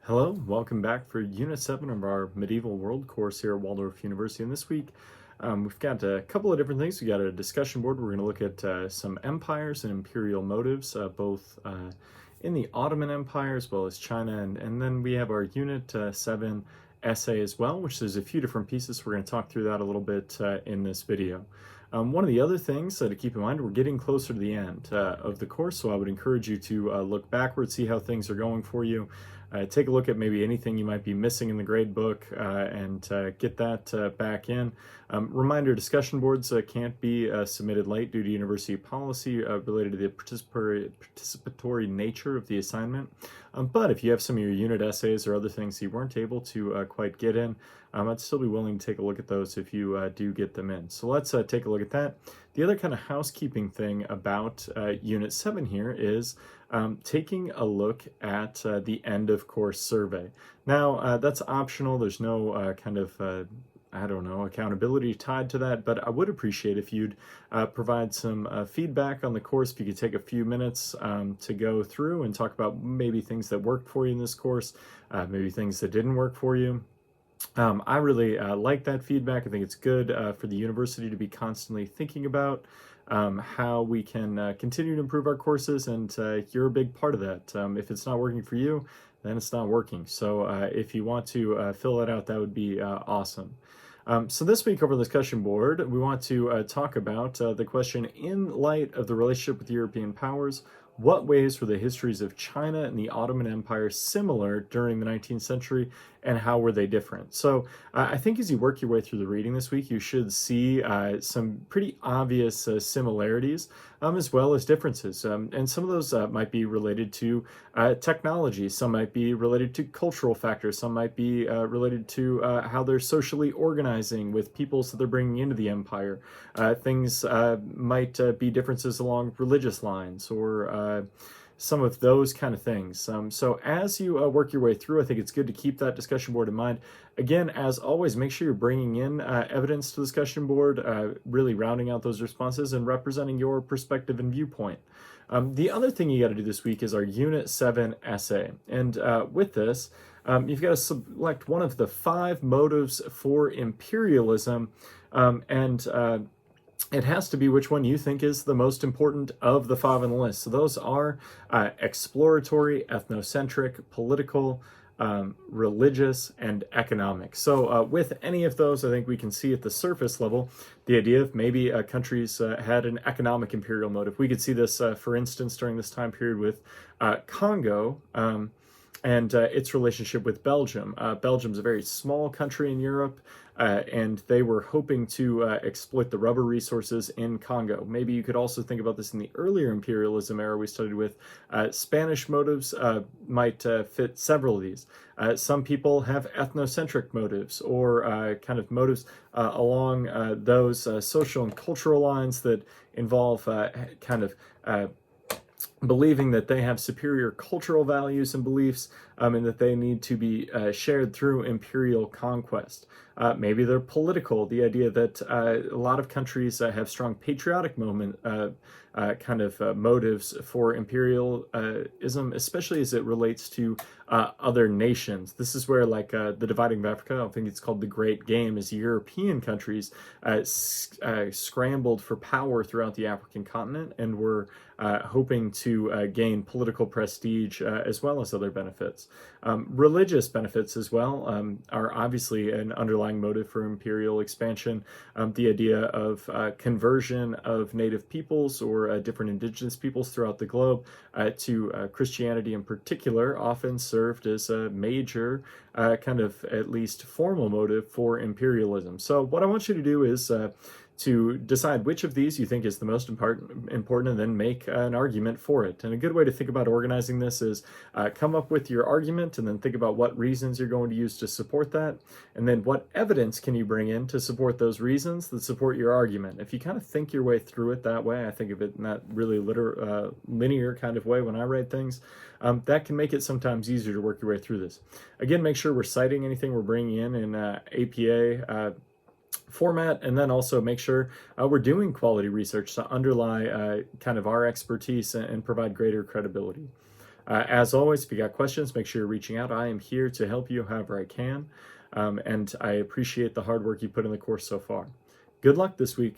Hello, welcome back for Unit 7 of our Medieval World course here at Waldorf University. And this week, we've got a couple of different things. We got a discussion board. We're going to look at some empires and imperial motives, both in the Ottoman Empire as well as China. And then we have our Unit 7 essay as well, which there's a few different pieces. We're going to talk through that a little bit in this video. One of the other things to keep in mind, we're getting closer to the end of the course, so I would encourage you to look backwards, see how things are going for you. Take a look at maybe anything you might be missing in the grade book and get that back in. Reminder, discussion boards can't be submitted late due to university policy related to the participatory nature of the assignment. But if you have some of your unit essays or other things you weren't able to quite get in, I'd still be willing to take a look at those if you do get them in. So let's take a look at that. The other kind of housekeeping thing about Unit 7 here is taking a look at the end of course survey. Now, that's optional. There's no accountability tied to that, but I would appreciate if you'd provide some feedback on the course. If you could take a few minutes to go through and talk about maybe things that worked for you in this course, maybe things that didn't work for you. I really like that feedback. I think it's good for the university to be constantly thinking about how we can continue to improve our courses, and you're a big part of that. If it's not working for you, then it's not working. So if you want to fill that out, that would be awesome. So this week over the discussion board, we want to talk about the question, in light of the relationship with European powers, what ways were the histories of China and the Ottoman Empire similar during the 19th century, and how were they different? So I think as you work your way through the reading this week, you should see some pretty obvious similarities as well as differences. And some of those might be related to technology, some might be related to cultural factors, some might be related to how they're socially organizing with peoples that they're bringing into the empire. Things might be differences along religious lines or some of those kind of things. So as you work your way through, I think it's good to keep that discussion board in mind. Again, as always, make sure you're bringing in evidence to the discussion board, really rounding out those responses and representing your perspective and viewpoint. The other thing you got to do this week is our Unit 7 essay. And with this, you've got to select one of the 5 motives for imperialism, it has to be which one you think is the most important of the 5 on the list. So those are exploratory, ethnocentric, political, religious, and economic. So with any of those, I think we can see at the surface level the idea of maybe countries had an economic imperial motive. We could see this, for instance, during this time period with Congo, and its relationship with Belgium. Belgium's a very small country in Europe, and they were hoping to exploit the rubber resources in Congo. Maybe you could also think about this in the earlier imperialism era we studied with. Spanish motives might fit several of these. Some people have ethnocentric motives, or kind of motives along those social and cultural lines that involve believing that they have superior cultural values and beliefs, and that they need to be shared through imperial conquest. Maybe they're political, the idea that a lot of countries have strong patriotic motives for imperialism, especially as it relates to other nations. This is where, like, the dividing of Africa, I think it's called the Great Game, as European countries scrambled for power throughout the African continent and were hoping to gain political prestige as well as other benefits. Religious benefits as well are obviously an underlying motive for imperial expansion. The idea of conversion of native peoples or different indigenous peoples throughout the globe to Christianity in particular often served as a major at least formal motive for imperialism. So what I want you to do is to decide which of these you think is the most important, and then make an argument for it. And a good way to think about organizing this is come up with your argument and then think about what reasons you're going to use to support that, and then what evidence can you bring in to support those reasons that support your argument. If you kind of think your way through it that way, I think of it in that really linear kind of way when I write things, that can make it sometimes easier to work your way through this. Again, make sure we're citing anything we're bringing in APA format, and then also make sure we're doing quality research to underlie kind of our expertise and provide greater credibility. As always, if you got questions, make sure you're reaching out. I am here to help you however I can, and I appreciate the hard work you put in the course so far. Good luck this week.